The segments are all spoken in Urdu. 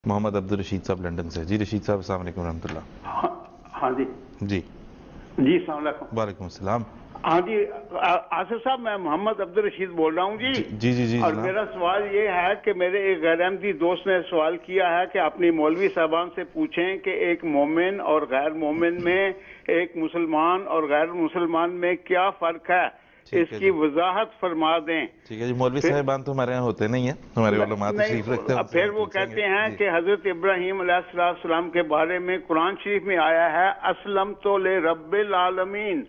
محمد عبدالرشید صاحب لندن سے. جی رشید صاحب السلام علیکم ورحمۃ اللہ. ہاں جی جی السلام علیکم. وعلیکم السلام. ہاں جی آصف صاحب میں محمد عبدالرشید بول رہا ہوں جی. جی اور میرا سوال یہ ہے کہ میرے ایک غیر احمدی دوست نے سوال کیا ہے کہ اپنی مولوی صاحبان سے پوچھیں کہ ایک مومن اور غیر مومن میں، ایک مسلمان اور غیر مسلمان میں کیا فرق ہے، اس کی وضاحت فرما دیں. ٹھیک ہے جی. مولوی صاحبان تو ہمارے یہاں ہوتے نہیں ہیں، ہمارے علماء تشریف رکھتے ہیں. پھر وہ کہتے ہیں کہ حضرت ابراہیم علیہ السلام کے بارے میں قرآن شریف میں آیا ہے اسلمت لرب العالمین،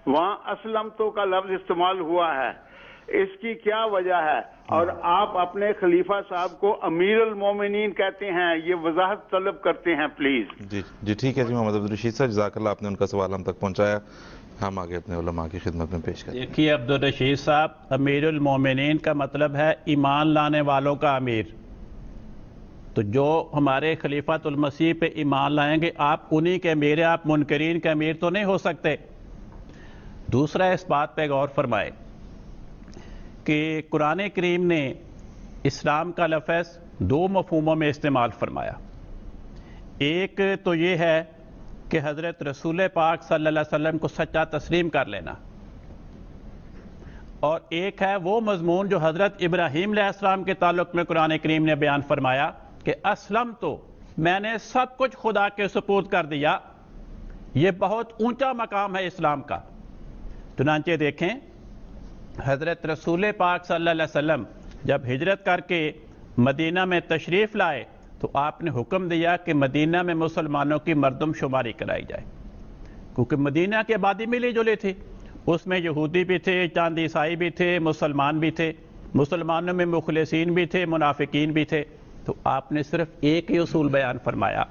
وہاں اسلمت کا لفظ استعمال ہوا ہے، اس کی کیا وجہ ہے؟ اور آپ اپنے خلیفہ صاحب کو امیر المومنین کہتے ہیں، یہ وضاحت طلب کرتے ہیں پلیز. جی ٹھیک ہے جی محمد عبدالرشید صاحب، جزاک اللہ، آپ نے ان کا سوال ہم تک پہنچایا، ہم آگے اپنے علماء کی خدمت میں پیش کریں. دیکھیے عبدالرشید صاحب، امیر المومنین کا مطلب ہے ایمان لانے والوں کا امیر. تو جو ہمارے خلیفۃ المسیح پہ ایمان لائیں گے آپ انہی کے امیر ہیں، آپ منکرین کے امیر تو نہیں ہو سکتے. دوسرا اس بات پہ غور فرمائے کہ قرآن کریم نے اسلام کا لفظ دو مفہوموں میں استعمال فرمایا. ایک تو یہ ہے کہ حضرت رسول پاک صلی اللہ علیہ وسلم کو سچا تسلیم کر لینا، اور ایک ہے وہ مضمون جو حضرت ابراہیم علیہ السلام کے تعلق میں قرآن کریم نے بیان فرمایا کہ اسلم تو میں نے سب کچھ خدا کے سپرد کر دیا. یہ بہت اونچا مقام ہے اسلام کا. چنانچہ دیکھیں حضرت رسول پاک صلی اللہ علیہ وسلم جب ہجرت کر کے مدینہ میں تشریف لائے تو آپ نے حکم دیا کہ مدینہ میں مسلمانوں کی مردم شماری کرائی جائے، کیونکہ مدینہ کی آبادی ملی جلی تھی، اس میں یہودی بھی تھے، چاند عیسائی بھی تھے، مسلمان بھی تھے، مسلمانوں میں مخلصین بھی تھے، منافقین بھی تھے. تو آپ نے صرف ایک ہی اصول بیان فرمایا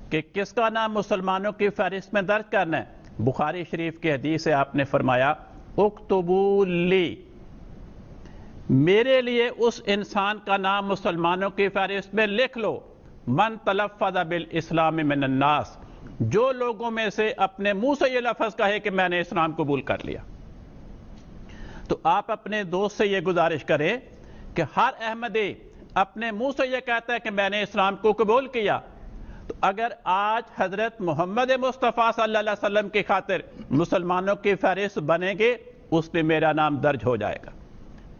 کہ کس کا نام مسلمانوں کی فہرست میں درج کرنا ہے. بخاری شریف کی حدیث سے آپ نے فرمایا اکتبوا لی، میرے لیے اس انسان کا نام مسلمانوں کی فہرست میں لکھ لو، من تلفظ بالاسلام من الناس، جو لوگوں میں سے اپنے منہ سے یہ لفظ کہے کہ میں نے اسلام قبول کر لیا. تو آپ اپنے دوست سے یہ گزارش کریں کہ ہر احمدی اپنے منہ سے یہ کہتا ہے کہ میں نے اسلام کو قبول کیا. تو اگر آج حضرت محمد مصطفیٰ صلی اللہ علیہ وسلم کی خاطر مسلمانوں کی فہرست بنے گے، اس پہ میرا نام درج ہو جائے گا.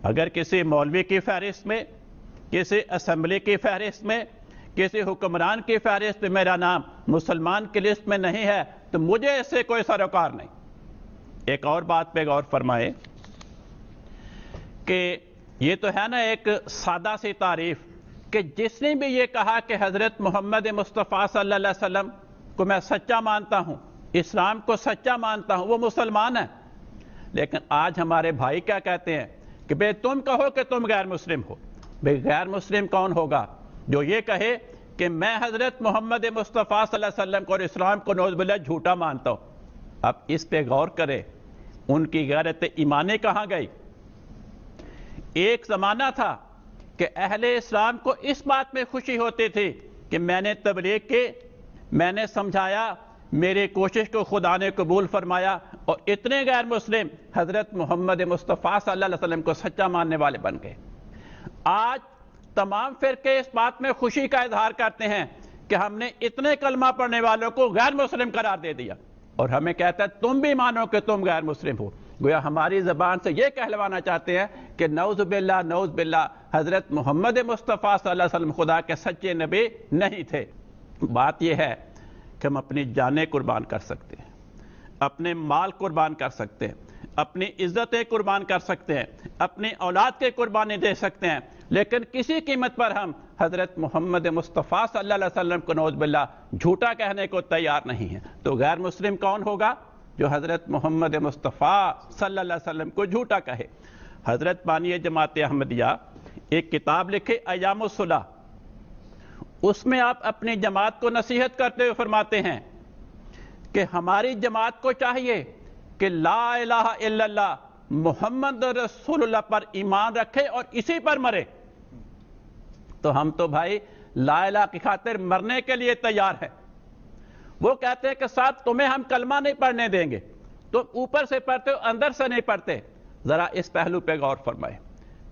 اگر کسی مولوی کی فہرست میں، کسی اسمبلی کی فہرست میں، کسی حکمران کی فہرست میں میرا نام مسلمان کی لسٹ میں نہیں ہے تو مجھے اس سے کوئی سروکار نہیں. ایک اور بات پہ غور فرمائے کہ یہ تو ہے نا ایک سادہ سی تعریف کہ جس نے بھی یہ کہا کہ حضرت محمد مصطفیٰ صلی اللہ علیہ وسلم کو میں سچا مانتا ہوں، اسلام کو سچا مانتا ہوں، وہ مسلمان ہے. لیکن آج ہمارے بھائی کیا کہتے ہیں کہ بھئی تم کہو کہ تم غیر مسلم ہو. بھئی غیر مسلم کون ہوگا جو یہ کہے کہ میں حضرت محمد مصطفیٰ صلی اللہ علیہ وسلم کو اور اسلام کو نعوذ باللہ جھوٹا مانتا ہوں. اب اس پہ غور کرے ان کی غیرت ایمانی کہاں گئی. ایک زمانہ تھا کہ اہل اسلام کو اس بات میں خوشی ہوتی تھی کہ میں نے تبلیغ کی، میں نے سمجھایا، میری کوشش کو خدا نے قبول فرمایا، اور اتنے غیر مسلم حضرت محمد مصطفیٰ صلی اللہ علیہ وسلم کو سچا ماننے والے بن گئے. آج تمام فرقے اس بات میں خوشی کا اظہار کرتے ہیں کہ ہم نے اتنے کلمہ پڑھنے والوں کو غیر مسلم قرار دے دیا، اور ہمیں کہتا ہے تم بھی مانو کہ تم غیر مسلم ہو. گویا ہماری زبان سے یہ کہلوانا چاہتے ہیں کہ نعوذ باللہ حضرت محمد مصطفیٰ صلی اللہ علیہ وسلم خدا کے سچے نبی نہیں تھے. بات یہ ہے کہ ہم اپنی جانیں قربان کر سکتے ہیں، اپنے مال قربان کر سکتے ہیں، اپنی عزتیں قربان کر سکتے ہیں، اپنی اولاد کے قربانی دے سکتے ہیں، لیکن کسی قیمت پر ہم حضرت محمد مصطفیٰ صلی اللہ علیہ وسلم کو نعوذ باللہ جھوٹا کہنے کو تیار نہیں ہیں. تو غیر مسلم کون ہوگا جو حضرت محمد مصطفیٰ صلی اللہ علیہ وسلم کو جھوٹا کہے. حضرت بانی جماعت احمدیہ ایک کتاب لکھے ایام الصلح، اس میں آپ اپنی جماعت کو نصیحت کرتے ہوئے فرماتے ہیں کہ ہماری جماعت کو چاہیے کہ لا الہ الا اللہ محمد رسول اللہ پر ایمان رکھے اور اسی پر مرے. تو ہم تو بھائی لا الہ کی خاطر مرنے کے لیے تیار ہیں. وہ کہتے ہیں کہ صاحب تمہیں ہم کلمہ نہیں پڑھنے دیں گے، تم اوپر سے پڑھتے ہو اندر سے نہیں پڑھتے. ذرا اس پہلو پہ غور فرمائے.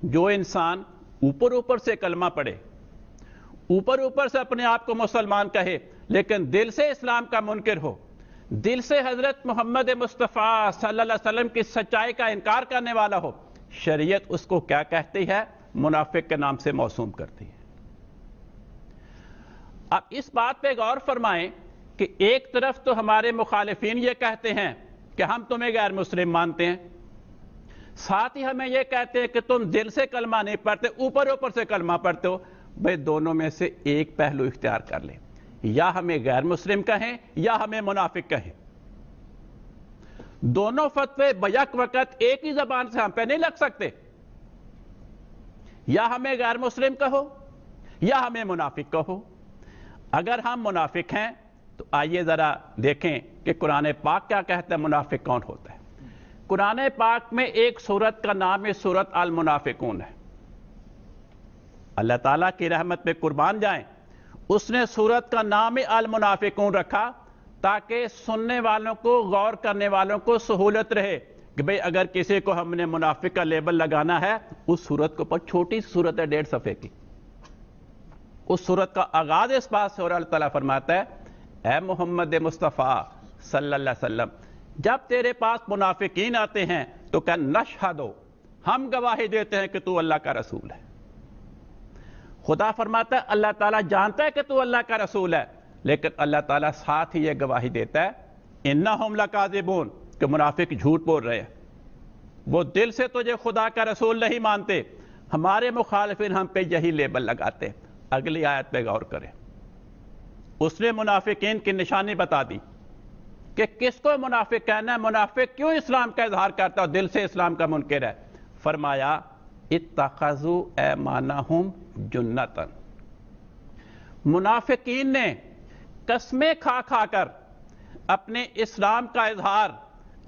جو انسان اوپر سے کلمہ پڑھے، اوپر اوپر سے اپنے آپ کو مسلمان کہے لیکن دل سے اسلام کا منکر ہو، دل سے حضرت محمد مصطفیٰ صلی اللہ علیہ وسلم کی سچائی کا انکار کرنے والا ہو، شریعت اس کو کیا کہتی ہے؟ منافق کے نام سے موسوم کرتی ہے۔ اب اس بات پہ غور فرمائیں کہ ایک طرف تو ہمارے مخالفین یہ کہتے ہیں کہ ہم تمہیں غیر مسلم مانتے ہیں، ساتھ ہی ہمیں یہ کہتے ہیں کہ تم دل سے کلمہ نہیں پڑھتے، اوپر اوپر سے کلمہ پڑھتے ہو۔ بھئی دونوں میں سے ایک پہلو اختیار کر لیں، یا ہمیں غیر مسلم کہیں یا ہمیں منافق کہیں۔ دونوں فتوے بیک وقت ایک ہی زبان سے ہم پہ نہیں لگ سکتے، یا ہمیں غیر مسلم کہو یا ہمیں منافق کہو۔ اگر ہم منافق ہیں تو آئیے ذرا دیکھیں کہ قرآن پاک کیا کہتا ہے منافق کون ہوتا ہے۔ قرآن پاک میں ایک سورت کا نام ہے سورت المنافقون ہے۔ اللہ تعالیٰ کی رحمت پہ قربان جائیں، اس نے سورت کا نام المنافقون رکھا تاکہ سننے والوں کو، غور کرنے والوں کو سہولت رہے کہ بھئی اگر کسی کو ہم نے منافق کا لیبل لگانا ہے، اس سورت کو پر چھوٹی سورت ہے 1.5 صفحے کی، اس سورت کا آغاز اس بات سے، اور اللہ تعالیٰ فرماتا ہے اے محمد مصطفیٰ صلی اللہ علیہ وسلم، جب تیرے پاس منافقین آتے ہیں تو کہ نشہدو، ہم گواہی دیتے ہیں کہ تو اللہ کا رسول ہے۔ خدا فرماتا ہے اللہ تعالیٰ جانتا ہے کہ تو اللہ کا رسول ہے، لیکن اللہ تعالیٰ ساتھ ہی یہ گواہی دیتا ہے انہم لکاذبون، کہ منافق جھوٹ بول رہے ہیں، وہ دل سے تجھے خدا کا رسول نہیں مانتے۔ ہمارے مخالفین ہم پہ یہی لیبل لگاتے۔ اگلی آیت پہ غور کریں، اس نے منافقین کی نشانی بتا دی کہ کس کو منافق کہنا ہے، منافق کیوں اسلام کا اظہار کرتا ہے اور دل سے اسلام کا منکر ہے۔ فرمایا اتخذوا ایمانہم جنتاً، منافقین نے قسمیں کھا کھا کر اپنے اسلام کا اظہار،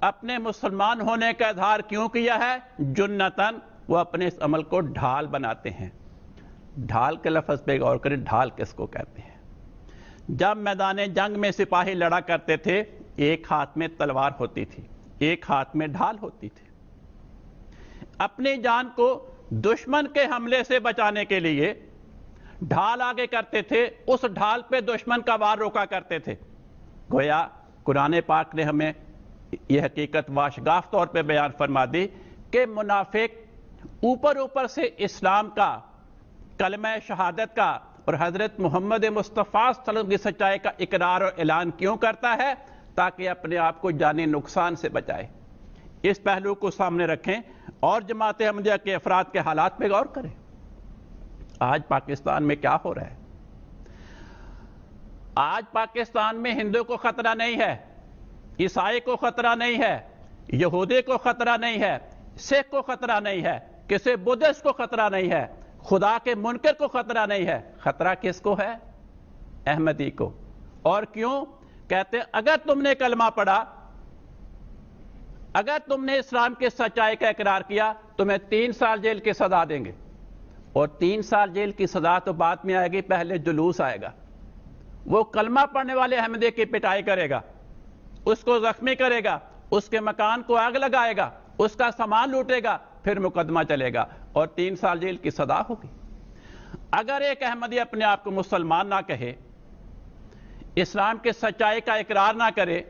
اپنے مسلمان ہونے کا اظہار کیوں کیا ہے؟ جنتاً، وہ اپنے اس عمل کو ڈھال بناتے ہیں۔ ڈھال کے لفظ پہ غور کریں، ڈھال کس کو کہتے ہیں؟ جب میدان جنگ میں سپاہی لڑا کرتے تھے، ایک ہاتھ میں تلوار ہوتی تھی، ایک ہاتھ میں ڈھال ہوتی تھی۔ اپنی جان کو دشمن کے حملے سے بچانے کے لیے ڈھال آگے کرتے تھے، اس ڈھال پہ دشمن کا وار روکا کرتے تھے۔ گویا قرآن پاک نے ہمیں یہ حقیقت واشگاف طور پہ بیان فرما دی کہ منافق اوپر اوپر سے اسلام کا، کلمہ شہادت کا اور حضرت محمد مصطفیٰ صلی اللہ علیہ وسلم کی سچائی کا اقرار اور اعلان کیوں کرتا ہے؟ تاکہ اپنے آپ کو جانی نقصان سے بچائے۔ اس پہلو کو سامنے رکھیں اور جماعت احمدیہ کے افراد کے حالات پہ غور کریں۔ آج پاکستان میں کیا ہو رہا ہے؟ آج پاکستان میں ہندو کو خطرہ نہیں ہے، عیسائی کو خطرہ نہیں ہے، یہودی کو خطرہ نہیں ہے، سکھ کو خطرہ نہیں ہے، کسی بدھسٹ کو خطرہ نہیں ہے، خدا کے منکر کو خطرہ نہیں ہے۔ خطرہ کس کو ہے؟ احمدی کو۔ اور کیوں؟ کہتے ہیں اگر تم نے کلمہ پڑھا، اگر تم نے اسلام کی سچائی کا اقرار کیا، تمہیں 3 سال جیل کی سزا دیں گے۔ اور 3 سال جیل کی سزا تو بعد میں آئے گی، پہلے جلوس آئے گا۔ وہ کلمہ پڑھنے والے احمدی کی پٹائی کرے گا، اس کو زخمی کرے گا، اس کے مکان کو آگ لگائے گا، اس کا سامان لوٹے گا، پھر مقدمہ چلے گا اور 3 سال جیل کی سزا ہوگی۔ اگر ایک احمدی اپنے آپ کو مسلمان نہ کہے، اسلام کی سچائی کا اقرار نہ کرے،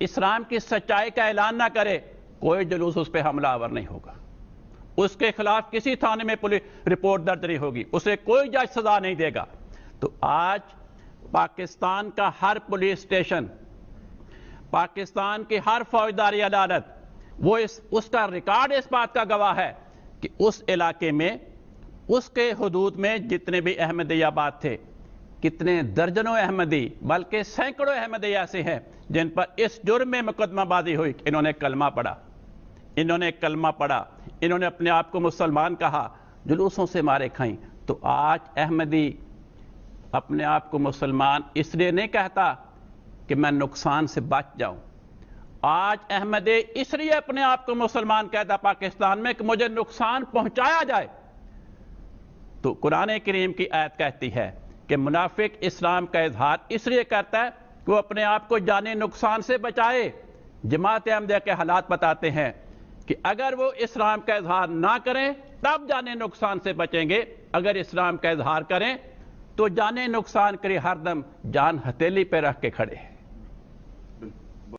اسلام کی سچائی کا اعلان نہ کرے، کوئی جلوس اس پہ حملہ آور نہیں ہوگا، اس کے خلاف کسی تھانے میں پولیس رپورٹ درج نہیں ہوگی، اسے کوئی جج سزا نہیں دے گا۔ تو آج پاکستان کا ہر پولیس اسٹیشن، پاکستان کی ہر فوجداری عدالت، وہ اس کا ریکارڈ اس بات کا گواہ ہے کہ اس علاقے میں، اس کے حدود میں جتنے بھی احمدی آباد تھے، کتنے درجنوں احمدی بلکہ سینکڑوں احمدی ایسے ہیں جن پر اس جرم میں مقدمہ بازی ہوئی کہ انہوں نے کلمہ پڑھا، انہوں نے کلمہ پڑھا، انہوں نے اپنے آپ کو مسلمان کہا، جلوسوں سے مارے کھائیں۔ تو آج احمدی اپنے آپ کو مسلمان اس لیے نہیں کہتا کہ میں نقصان سے بچ جاؤں، آج احمدی اس لیے اپنے آپ کو مسلمان کہتا پاکستان میں کہ مجھے نقصان پہنچایا جائے۔ تو قرآن کریم کی آیت کہتی ہے کہ منافق اسلام کا اظہار اس لیے کرتا ہے کہ وہ اپنے آپ کو جانی نقصان سے بچائے۔ جماعت احمدیہ کے حالات بتاتے ہیں کہ اگر وہ اسلام کا اظہار نہ کریں تب جانے نقصان سے بچیں گے، اگر اسلام کا اظہار کریں تو جانے نقصان کرے ہر دم جان ہتھیلی پہ رکھ کے کھڑے ہیں۔